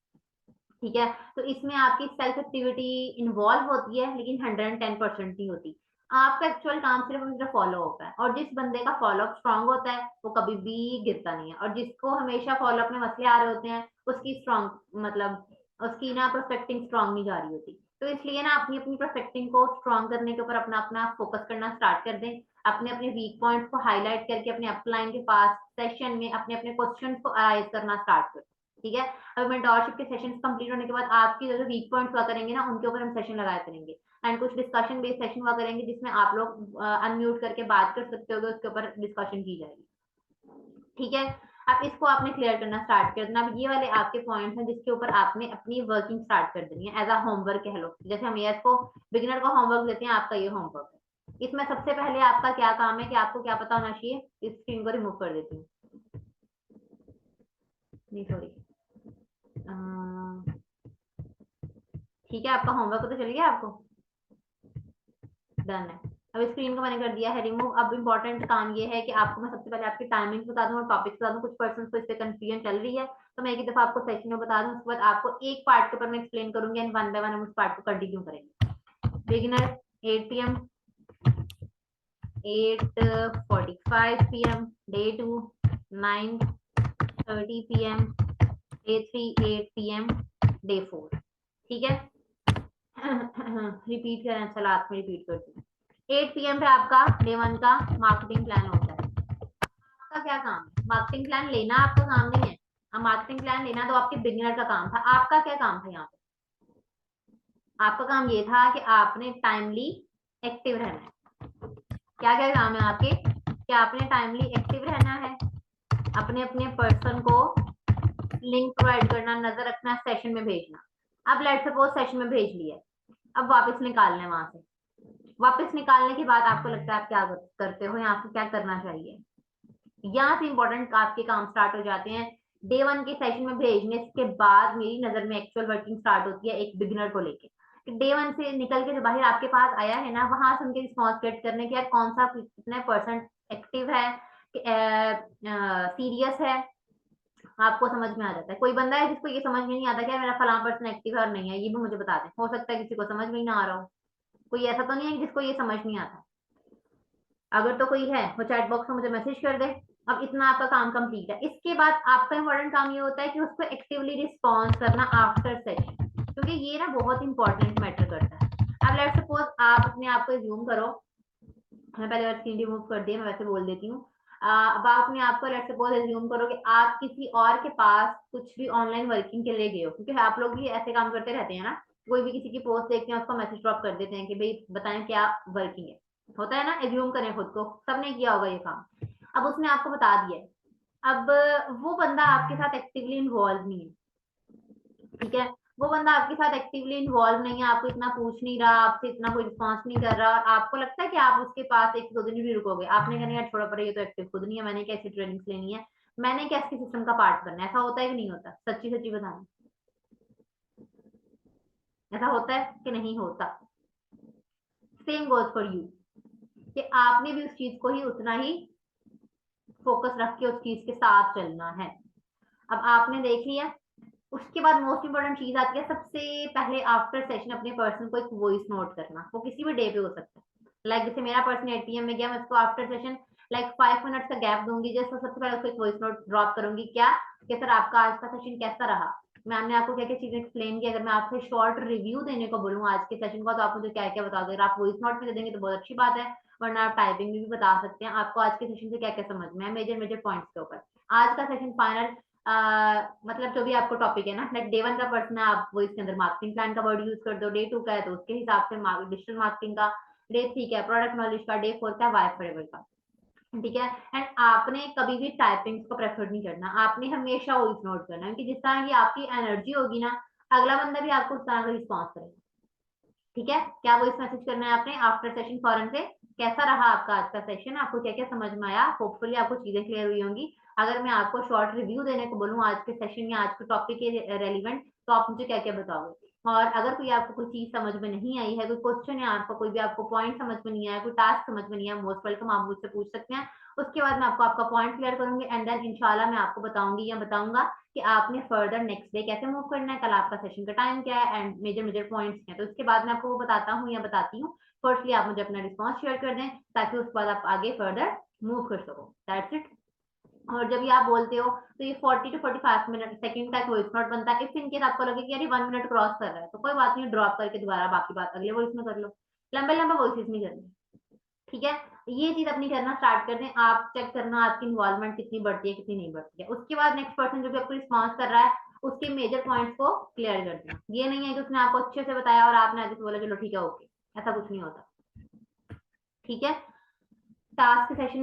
ठीक है, तो इसमें आपकी सेल्फ एक्टिविटी इन्वॉल्व होती है, लेकिन 110% नहीं होती। आपका एक्चुअल काम सिर्फ और सिर्फ फॉलो होता है, और जिस बंदे का फॉलोअप स्ट्रांग होता है वो कभी भी गिरता नहीं है, और जिसको हमेशा फॉलोअप में मसले आ रहे होते हैं उसकी स्ट्रांग मतलब उसकी ना प्रोस्पेक्टिंग स्ट्रांग नहीं जा रही होती। तो इसलिए ना अपनी अपनी प्रोस्पेक्टिंग को स्ट्रांग करने के ऊपर अपना अपना फोकस करना स्टार्ट कर दें। अपने अपने वीक पॉइंट्स को हाईलाइट करके अपने अपलाइन के पास सेशन में अपने अपने क्वेश्चन को अराइज करना स्टार्ट करें। ठीक है, अब मेंटोरशिप के सेशंस कंप्लीट होने के बाद आपके जो वीक पॉइंट्स हुआ करेंगे ना, उनके ऊपर हम सेशन लगाया करेंगे। एंड कुछ डिस्कशन बेस्ड सेशन हुआ करेंगे, जिसमें आप लोग अनम्यूट करके बात कर सकते हो, उसके ऊपर डिस्कशन की जाएगी। ठीक है, अब इसको आपने क्लियर करना स्टार्ट कर देना। अब ये वाले आपके पॉइंट्स हैं जिसके ऊपर आपने अपनी वर्किंग स्टार्ट कर देनी है, एज अ होमवर्क कह लो। जैसे हम एएस को बिगिनर को होमवर्क देते हैं, आपका ये होमवर्क है। इसमें सबसे पहले आपका क्या काम है कि आपको क्या पता होना चाहिए। इस स्क्रीन को रिमूव कर देती हूँ, नहीं सॉरी, ठीक है, आपका होमवर्क तो चल गया, आपको डन है। अब स्क्रीन को मैंने कर दिया है रिमूव। अब इम्पोर्टेंट काम ये है कि आपको मैं सबसे पहले आपकी टाइमिंग बता दूं और टॉपिक्स बता दूं। कुछ पर्सन को इससे कंफ्यूजन चल रही है, तो मैं एक ही दफा आपको सेशन में बता दूं, उसके बाद आपको एक पार्ट के ऊपर मैं एक्सप्लेन करूंगी, एंड वन बाय वन हम उस पार्ट को कंटिन्यू करेंगे। Beginner 8 PM, 8:45 PM, day 2 9:30 PM, day 3 8 PM, day 4। ठीक है, रिपीट करें, अच्छा लास्ट में रिपीट करती हूँ। 8 PM पे आपका डे 1 का मार्केटिंग प्लान होता है। आपका क्या काम है, मार्केटिंग प्लान लेना आपका काम नहीं है। अब मार्केटिंग प्लान लेना तो आपके बिगिनर का काम था, आपका क्या काम था यहाँ पे। आपका काम ये था कि आपने टाइमली एक्टिव रहना है। क्या क्या काम है आपके, कि आपने टाइमली एक्टिव रहना है, अपने अपने पर्सन को लिंक प्रोवाइड करना, नजर रखना, सेशन में भेजना। अब लेट सपोज सेशन में भेज लिया, अब वापस निकालना है वहां से। वापस निकालने के बाद आपको लगता है आप क्या करते हो, या आपको क्या करना चाहिए। यहाँ से इंपॉर्टेंट आपके काम स्टार्ट हो जाते हैं। डे 1 के सेशन में भेजने के बाद मेरी नजर में एक्चुअल वर्किंग स्टार्ट होती है एक बिगिनर को लेके। डे 1 से निकल के जो बाहर आपके पास आया है ना, वहां से उनके रिस्पॉन्स गेट करने के यार कौन सा कितने परसेंट एक्टिव है, सीरियस है, आपको समझ में आ जाता है। कोई बंदा है जिसको ये समझ में नहीं आता कि मेरा फलां पर्सन एक्टिव है और नहीं है, ये भी मुझे बता दें। हो सकता है किसी को समझ में ही ना आ रहा हो, कोई ऐसा तो नहीं है जिसको ये समझ नहीं आता। अगर तो कोई है वो चैट बॉक्स में मुझे मैसेज कर दे। अब इतना आपका काम कंप्लीट है। इसके बाद आपका इंपॉर्टेंट काम ये होता है कि उसको एक्टिवली रिस्पॉन्स करना आफ्टर सेशन, क्योंकि ये ना बहुत इंपॉर्टेंट मैटर करता है। अब लेट्स सपोज आप अपने आप को ज्यूम करो, मैं पहले स्क्रीन रिमूव कर दिया, मैं वैसे बोल देती हूँ। अब आप अपने आप को लेट्स सपोज एज्यूम करो कि आप किसी और के पास कुछ भी ऑनलाइन वर्किंग के लिए गए हो, क्योंकि आप लोग भी ऐसे काम करते रहते हैं ना। कोई भी किसी की पोस्ट देखते हैं, उसको मैसेज ड्रॉप कर देते हैं कि भाई बताएं क्या वर्किंग है, होता है ना। एज्यूम करें खुद को, सबने किया होगा ये काम। अब उसने आपको बता दिया है। अब वो बंदा आपके साथ एक्टिवली इन्वॉल्व नहीं है। ठीक है, वो बंदा आपके साथ एक्टिवली इन्वॉल्व नहीं है, आपको इतना पूछ नहीं रहा, आपसे इतना कोई रिस्पॉन्स नहीं कर रहा, और आपको लगता है कि आप उसके पास एक दो दिन भी रुकोगे। आपने कहना यार छोड़ो पर, ये तो एक्टिव खुद नहीं है, मैंने कैसी ट्रेनिंग लेनी है, मैंने कैसे सिस्टम का पार्ट बनना है। ऐसा होता है कि नहीं होता, सच्ची सच्ची बताना, ऐसा होता है कि नहीं होता। सेम गोज फॉर यू, कि आपने भी उस चीज को ही उतना ही फोकस रख के उस चीज के साथ चलना है। अब आपने देख लिया, उसके बाद मोस्ट इंपोर्टेंट चीज आती है सबसे पहले आफ्टर सेशन, अपने पर्सन को एक वॉइस नोट करना। वो किसी भी डे पे हो सकता है। लाइक जैसे मेरा पर्सन 8 PM में गया, मैं उसको आफ्टर सेशन लाइक 5 मिनट का गैप दूंगी, जैसे सबसे पहले उसको एक वॉइस नोट ड्रॉप करूंगी, क्या कि सर आपका आज का सेशन कैसा रहा, मैम ने आपको क्या क्या चीजें एक्सप्लेन की। अगर मैं आपसे शॉर्ट रिव्यू देने को बोलूँ आज के सेशन का, तो आप मुझे क्या क्या बता दोगे? अगर आप वॉइस नोट में दे देंगे तो बहुत अच्छी बात है, वरना आप टाइपिंग में भी बता सकते हैं आपको आज के सेशन से क्या क्या समझ में है, मेजर मेजर पॉइंट्स के ऊपर। आज का सेशन फाइनल मतलब जो भी आपको टॉपिक है ना, लाइक डे 1 का पर्सन है, आप वो इसके अंदर मार्केटिंग प्लान का वर्ड यूज कर दो, डे 2 का है तो उसके हिसाब से डिजिटल मार्केटिंग का, डे 3 का है प्रोडक्ट नॉलेज का, डे 4 का है वाई फॉरएवर का। ठीक है। एंड आपने कभी भी टाइपिंग को प्रेफर नहीं करना, आपने हमेशा वॉइस नोट करना, क्योंकि जिस तरह की आपकी एनर्जी होगी ना, अगला बंदा भी आपको उस तरह का रिस्पॉन्स करेगा। ठीक है। क्या वॉइस मैसेज करना है आपने आफ्टर सेशन फॉरन से? कैसा रहा आपका आज का सेशन, आपको क्या क्या समझ में आया? होपफुली आपको चीजें क्लियर हुई होंगी। अगर मैं आपको शॉर्ट रिव्यू देने को बोलूँ आज के सेशन या आज के टॉपिक के रेलिवेंट, तो आप मुझे क्या क्या बताओगे? और अगर कोई आपको कोई चीज समझ में नहीं आई है, कोई क्वेश्चन है आपका, कोई भी आपको पॉइंट समझ में नहीं आया, कोई टास्क समझ में नहीं आया, मोस्ट वेलकम, आप मुझसे पूछ सकते हैं। उसके बाद मैं आपको आपका पॉइंट क्लियर करूंगी, एंड देन इंशाल्लाह मैं आपको बताऊंगी या बताऊंगा कि आपने फर्दर नेक्स्ट डे कैसे मूव करना है, कल आपका सेशन का टाइम क्या है, एंड मेजर मेजर पॉइंट्स क्या है। तो उसके बाद मैं आपको वो बताता हूँ या बताती हूँ। फर्स्टली आप मुझे अपना रिस्पॉन्स शेयर कर दें, ताकि उसके बाद आप आगे फर्दर मूव कर सको। That's it. और जब ये आप बोलते हो तो ये 40 टू 45 मिनट सेकंड का वॉइस नोट बनता है। इफ इनकेस आपको लगे कि यार 1 मिनट क्रॉस कर रहा है, तो कोई बात नहीं, ड्रॉप करके दोबारा बाकी बात अगले वॉइस में कर लो। लंबे लंबे वॉइस नहीं करनी। ठीक है। ये चीज अपनी करना स्टार्ट कर दें। आप चेक करना आपकी इन्वॉल्वमेंट कितनी बढ़ती है कितनी नहीं बढ़ती है। उसके बाद नेक्स्ट पर्सन जो भी आपको रिस्पॉन्स कर रहा है, उसके मेजर पॉइंट्स को क्लियर कर देना। ये नहीं है कि उसने आपको अच्छे से बताया और आपने आगे से बोला चलो ठीक है ओके, ऐसा कुछ नहीं होता। ठीक है। टास्क सेशन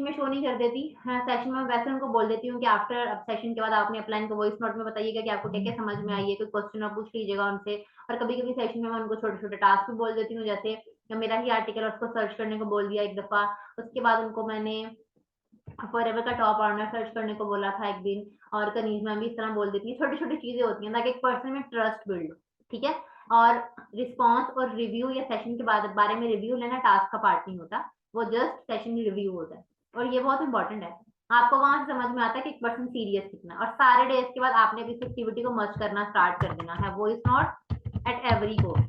में शो नहीं कर देती, हाँ सेशन में वैसे उनको बोल देती हूँ कि आफ्टर सेशन के बाद आपने अपलाइन को वॉइस नोट में बताइएगा कि आपको क्या क्या समझ में आई है, कोई क्वेश्चन आप पूछ लीजिएगा उनसे। और कभी कभी सेशन में मैं उनको छोटे छोटे टास्क भी बोल देती हूँ, जैसे मेरा ही आर्टिकल उसको सर्च करने को बोल दिया एक दफा। उसके बाद उनको मैंने फॉरएवर का टॉप ऑर्नर सर्च करने को बोला था एक दिन। और कनीज में भी इस तरह बोल देती है, छोटी छोटी चीजें होती हैं ताकि एक पर्सन में ट्रस्ट बिल्ड हो। ठीक है। और रिस्पॉन्स और रिव्यू या सेशन के बाद बारे में रिव्यू लेना टास्क का पार्ट नहीं होता, वो जस्ट सेशन रिव्यू होता है। और ये बहुत इंपॉर्टेंट है, आपको वहां से समझ में आता है कि एक पर्सन सीरियस कितना है। और सारे डेज के बाद आपने भी इस एक्टिविटी को मर्ज करना स्टार्ट कर देना है, वो is not at every course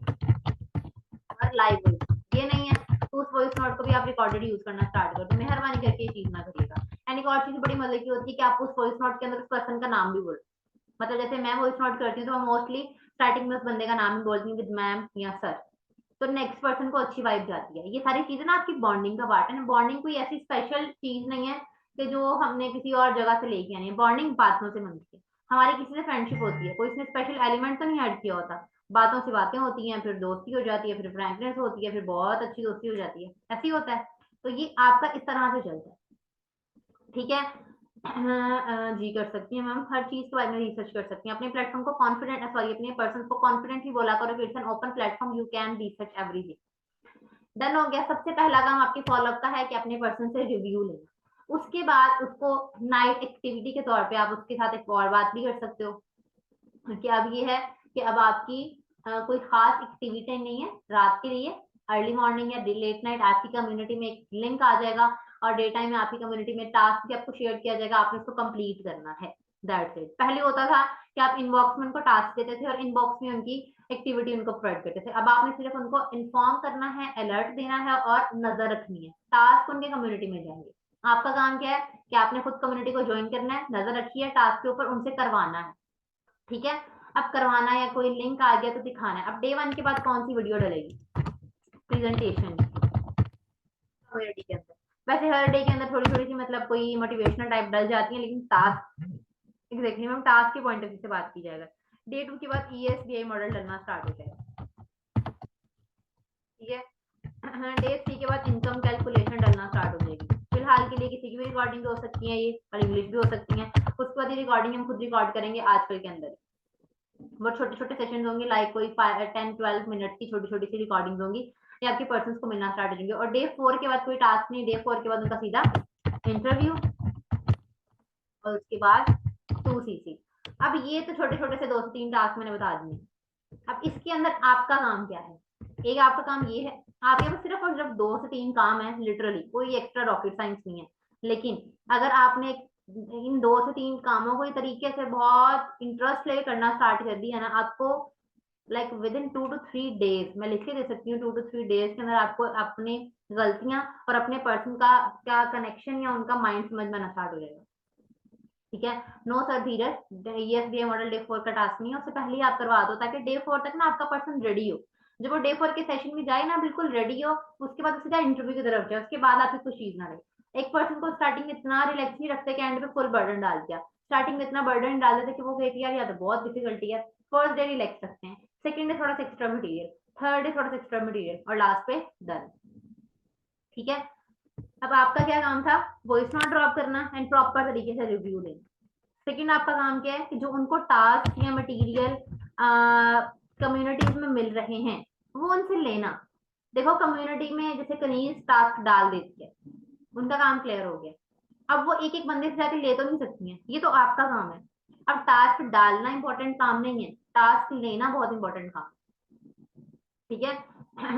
और लाइव वॉइस। ये नहीं है तो उस वॉइस नोट को भी आप रिकॉर्डेड यूज करना स्टार्ट कर दो, मेहरबानी करके ये चीज ना करिएगा। एंड एक और चीज बड़ी मजे की होती है कि आप उस वॉइस नोट के अंदर उस पर्सन का नाम भी बोलो। मतलब जैसे मैं वॉइस नोट करती हूँ तो मैं मोस्टली स्टार्टिंग में उस बंदे का नाम ही बोलती हूँ, विद मैम या सर। तो नेक्स्ट पर्सन को अच्छी वाइब जाती है। ये सारी चीजें ना आपकी बॉन्डिंग का पार्ट है ना। बॉन्डिंग कोई ऐसी स्पेशल चीज नहीं है कि जो हमने किसी और जगह से लेके आनी है। बॉन्डिंग बातों से बनती है। हमारी किसी से फ्रेंडशिप होती है, कोई इसमें स्पेशल एलिमेंट तो नहीं ऐड किया होता। बातों से बातें होती हैं, फिर दोस्ती हो जाती है, फिर फ्रेंकनेस होती है, फिर बहुत अच्छी दोस्ती हो जाती है। ऐसे ही होता है। तो ये आपका इस तरह से चलता है। ठीक है। जी कर सकती है मैम, हर चीज के बारे में रिसर्च कर सकती हैं। अपने प्लेटफॉर्म को कॉन्फिडेंट सॉरी अपने पर्सन को कॉन्फिडेंटली बोला करो, it's an open platform, you can research everything. Done हो गया। सबसे पहला काम आपकी फॉलोअप का है कि अपने पर्सन से रिव्यू लेना। उसके बाद उसको नाइट एक्टिविटी के तौर पे आप उसके साथ एक और बात भी कर सकते हो कि अब ये है कि अब आपकी कोई खास एक्टिविटी नहीं है रात के लिए। अर्ली मॉर्निंग या लेट नाइट आपकी कम्युनिटी में एक लिंक आ जाएगा, और डे टाइम में आपकी कम्युनिटी में टास्क भी आपको शेयर किया जाएगा, आपने उसको कंप्लीट करना है। That's it. पहले होता था कि आप इनबॉक्स में उनको टास्क देते थे और इनबॉक्स में उनकी एक्टिविटी उनको प्रोवाइड करते थे। अब आपने सिर्फ उनको इन्फॉर्म करना है, अलर्ट देना है और नजर रखनी है। टास्क उनके कम्युनिटी में जाएंगे। आपका काम क्या है कि आपने खुद कम्युनिटी को ज्वाइन करना है, नजर रखी है टास्क के ऊपर, उनसे करवाना है। ठीक है। अब करवाना है या कोई लिंक आ गया तो दिखाना है। अब डे 1 के बाद कौन सी वीडियो डलेगी? प्रेजेंटेशन कम्युनिटी के अंदर। वैसे हर डे के अंदर थोड़ी थोड़ी सी मतलब कोई मोटिवेशनल टाइप डल जाती है, लेकिन टास्क एग्जैक्टली मैम टास्क के पॉइंट ऑफ व्यू से बात की जाएगा। डे 2 के बाद ESBI मॉडल डलना स्टार्ट हो जाएगा। ठीक है। डे 3 के बाद इनकम कैलकुलेशन डलना स्टार्ट हो जाएगी। फिलहाल के लिए किसी की भी रिकॉर्डिंग हो सकती है ये, और इंग्लिश भी हो सकती है। उसके बाद ये रिकॉर्डिंग हम खुद रिकॉर्ड करेंगे आजकल के अंदर। वो छोटे छोटे सेशन होंगे, लाइक कोई 10-12 मिनट की छोटी छोटी सी रिकॉर्डिंग होंगी। ये आपके पर्सन को मिलना स्टार्ट हो जाएंगे। और डे 4 के बाद कोई टास्क नहीं, डे 4 के बाद उनका सीधा इंटरव्यू और उसके बाद 2CC। अब ये तो छोटे छोटे से 2 से 3 टास्क मैंने बता दिए। अब इसके अंदर आपका काम क्या है? एक आपका काम ये है, आपके पास सिर्फ और सिर्फ 2 से 3 काम है, लिटरली कोई एक्स्ट्रा रॉकेट साइंस नहीं है। लेकिन अगर आपने इन 2 से 3 कामों को तरीके से बहुत इंटरेस्ट लेके करना स्टार्ट कर दिया ना, आपको like with in 2 to 3 days, मैं लिख के दे सकती हूँ, 2 to 3 डेज के अंदर आपको अपनी गलतियां और अपने पर्सन का क्या कनेक्शन या उनका माइंड समझ में आना स्टार्ट हो जाएगा। ठीक है। नो सर धीरज, ESBI मॉडल डे 4 का टास्क नहीं है, उससे पहले ही आप करवा दो ताकि डे 4 तक ना आपका पर्सन रेडी हो। जब वो डे 4 के सेशन में जाए ना बिल्कुल रेडी हो, उसके बाद सीधा इंटरव्यू की तरफ जाए, उसके बाद आपकी कुछ चीज ना रहे। एक पर्सन को स्टार्टिंग में इतना रिलैक्स नहीं रखते कि एंड पे फुल बर्डन डाल दिया। स्टार्टिंग में इतना बर्डन डाल देते कि वो कहती है यार या तो बहुत डिफिकल्टी है। फर्स्ट डे रिलैक्स रखते हैं, सेकंड डे थोड़ा सा एक्स्ट्रा मटेरियल, थर्ड डे थोड़ा सा एक्स्ट्रा मटेरियल और लास्ट पे डन। ठीक है। अब आपका क्या काम था, वॉइस नोट ड्रॉप करना एंड प्रॉपर तरीके से रिव्यू देना। सेकंड आपका काम क्या है कि जो उनको टास्क या मटेरियल कम्युनिटीज में मिल रहे हैं वो उनसे लेना। देखो कम्युनिटी में जैसे कनीज टास्क डाल देती है, उनका काम क्लियर हो गया। अब वो एक एक बंदे से जाके ले तो नहीं सकती हैं, ये तो आपका काम है। अब टास्क डालना इंपॉर्टेंट काम नहीं है, टास्क लेना बहुत इंपॉर्टेंट काम। ठीक है।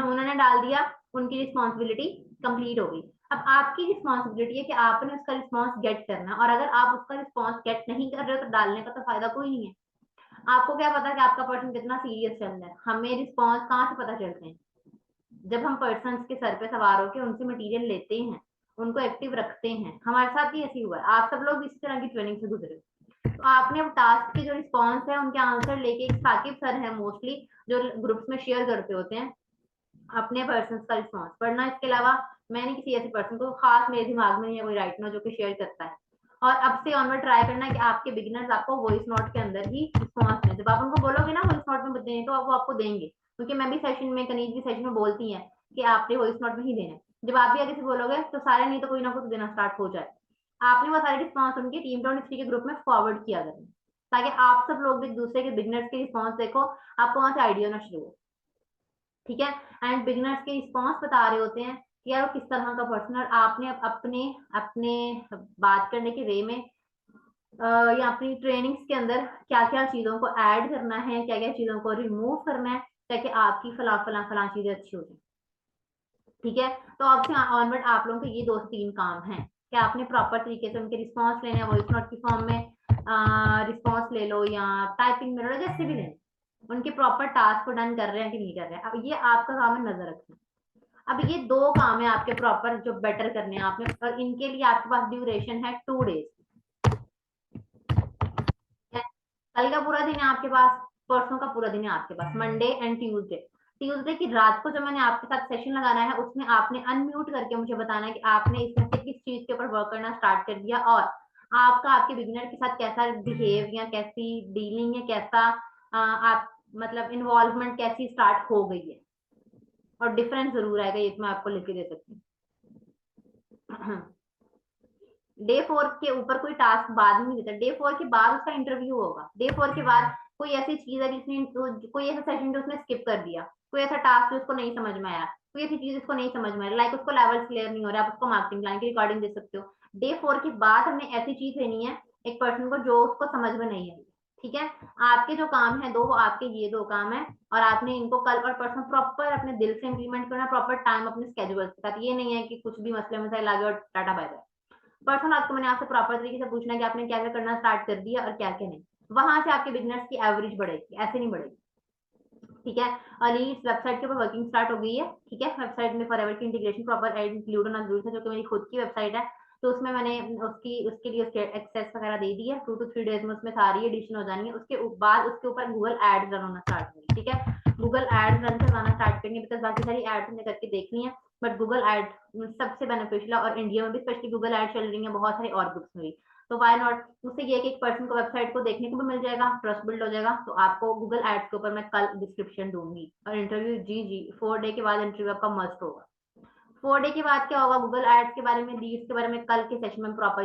उन्होंने डाल दिया, उनकी रिस्पॉन्सिबिलिटी कंप्लीट हो गई। अब आपकी रिस्पॉन्सिबिलिटी है कि आपने उसका रिस्पॉन्स गेट करना, और अगर आप उसका रिस्पॉन्स गेट नहीं कर रहे हो तो डालने का तो फायदा कोई नहीं है। आपको क्या पता कि आपका पर्सन कितना सीरियस चल रहा है, हमें रिस्पॉन्स कहाँ से पता चलते हैं, जब हम पर्सन के सर पे सवार होकर उनसे मटेरियल लेते हैं, उनको एक्टिव रखते हैं। हमारे साथ भी ऐसी हुआ है, आप सब लोग इसी तरह की ट्रेनिंग से गुजरे। तो आपने अब टास्क के जो रिस्पॉन्स है उनके आंसर लेके, साकिब सर है मोस्टली जो ग्रुप्स में शेयर करते होते हैं अपने पर्सन का रिस्पॉन्स पढ़ना। इसके अलावा मैंने किसी ऐसे पर्सन को खास मेरे दिमाग में नहीं है कोई राइट नो जो कि शेयर करता है। और अब से ऑनवर्ड ट्राई करना है कि आपके बिगिनर्स आपको वॉइस नोट के अंदर ही रिस्पॉन्स दें। जब आप उनको बोलोगे ना वॉइस नोट में दें तो वो आपको देंगे, क्योंकि मैं भी सेशन में, कनीज भी सेशन में बोलती है कि आपने वॉइस नोट में ही देना है। जब आप भी आगे से बोलोगे तो सारे नहीं तो कोई ना कुछ देना स्टार्ट हो जाए। आपने वो सारे रिस्पॉन्स उनके टीम डाउन हिस्ट्री के ग्रुप में फॉरवर्ड किया करें, ताकि आप सब लोग एक दूसरे के बिगनर्स के रिस्पॉन्स देखो, आपको वहां से आइडिया ना शुरू हो। ठीक है। एंड बिगनर्स के रिस्पॉन्स बता रहे होते हैं कि यार वो किस तरह का पर्सन, और आपने अपने अपने बात करने के वे में या अपनी ट्रेनिंग्स के अंदर क्या क्या चीजों को ऐड करना है, क्या क्या चीजों को रिमूव करना है, ताकि आपकी फला फला फला चीजें अच्छी हो जाए। ठीक है। तो अब से ऑनवर्ड आप लोगों के ये दो से तीन काम हैं कि आपने प्रॉपर तरीके से उनके रिस्पॉन्स लेने हैं, वॉइस नोट की फॉर्म में रिस्पॉन्स ले लो या टाइपिंग में ले लो, जैसे भी लें, उनके प्रॉपर टास्क को डन कर रहे हैं कि नहीं कर रहे हैं। अब ये आपका काम है नजर रखना। अब ये दो काम है आपके प्रॉपर जो बेटर करने हैं आपने, और इनके लिए आपके पास ड्यूरेशन है 2 डेज। कल का पूरा दिन है आपके पास, परसों का पूरा दिन है आपके पास, मंडे एंड ट्यूसडे। ट्यूसडे की रात को जब मैंने आपके साथ सेशन लगाना है उसमें आपने अनम्यूट करके मुझे बताना है कि आपने इस हफ्ते किस चीज के ऊपर वर्क करना स्टार्ट कर दिया, और आपका आपके बिगिनर के साथ कैसा बिहेव या कैसी डीलिंग या कैसा आप मतलब इन्वॉल्वमेंट कैसी स्टार्ट हो गई है। और डिफरेंस जरूर आएगा, ये तो मैं आपको लिख के दे सकती हूँ। डे 4 के ऊपर कोई टास्क बाद में नहीं देता, डे 4 के बाद उसका इंटरव्यू होगा। डे 4 के बाद कोई ऐसी चीज है जिसने कोई ऐसा सेशन जो उसने स्किप कर दिया, कोई ऐसा टास्क जो उसको नहीं समझ में आया, कोई ऐसी चीज उसको नहीं समझ में आया, लाइक उसको लेवल क्लियर नहीं हो रहा, आप उसको मार्केटिंग प्लान की रिकॉर्डिंग दे सकते हो। डे 4 के बाद हमने ऐसी चीज लेनी है एक पर्सन को जो उसको समझ में नहीं आई। ठीक है। आपके जो काम है दो, वो आपके ये दो काम है, और आपने इनको कल और परसों प्रॉपर अपने दिल से इंप्लीमेंट करना, प्रॉपर टाइम अपने स्केड्यूल के साथ। ये नहीं है कि कुछ भी मसले मसाइल आ गए और टाटा बाय बाय। परसों रात को मैंने आपसे प्रॉपर तरीके से पूछना है कि आपने क्या क्या करना स्टार्ट कर दिया और क्या क्या नहीं। वहां से आपके बिजनेस की एवरेज बढ़ेगी, ऐसे नहीं बढ़ेगी। ठीक है। और इस वेबसाइट के ऊपर वर्किंग स्टार्ट हो गई है। ठीक है। वेबसाइट में फॉरएवर की इंटीग्रेशन प्रॉपर एड इंक्लूड होना जरूरी है, जो कि मेरी खुद की वेबसाइट है। तो उसमें मैंने उसकी उसके लिए उसके एक्सेस वगैरह दे दी है, 2 to 3 डेज में उसमें सारी एडिशन हो जानी है। उसके बाद उसके ऊपर गूगल एड्स रन होना स्टार्ट होगी। ठीक है। गूगल एड्स रन करवाना स्टार्ट करेंगे, बिकॉज बाकी सारी एड्स हमने करके देखनी है, बट गूगल एड सबसे बेनिफिशियल है, और इंडिया में भी स्पेशली गूगल एड चल रही है, बहुत सारे और ग्रुप्स में भी। तो वाई नॉट, उससे ये कि एक पर्सन को वेबसाइट को देखने को भी मिल जाएगा, ट्रस्ट बिल्ड हो जाएगा। तो आपको गूगल एड्स के ऊपर मैं कल डिस्क्रिप्शन दूंगी, और इंटरव्यू जी जी 4 डे के बाद इंटरव्यू आपका मस्ट होगा। 4 डे के बाद क्या होगा, गूगल एड्स के बारे में, लीड्स के बारे में कल के सेशन में प्रॉपर